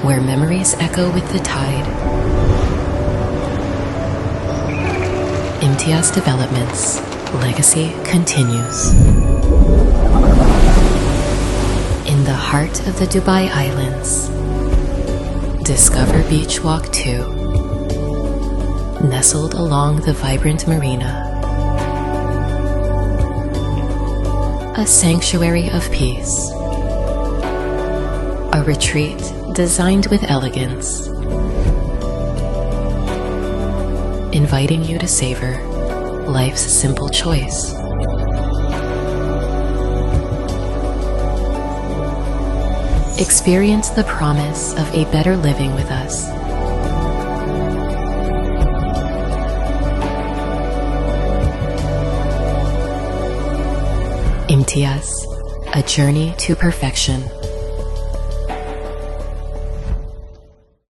where memories echo with the tide. Imtiaz Development's legacy continues. In the heart of the Dubai Islands, discover Beach Walk 2. Nestled along the vibrant marina, a sanctuary of peace, a retreat designed with elegance, inviting you to savor life's simple choice. Experience the promise of a better living with us. Imtiaz, a journey to perfection.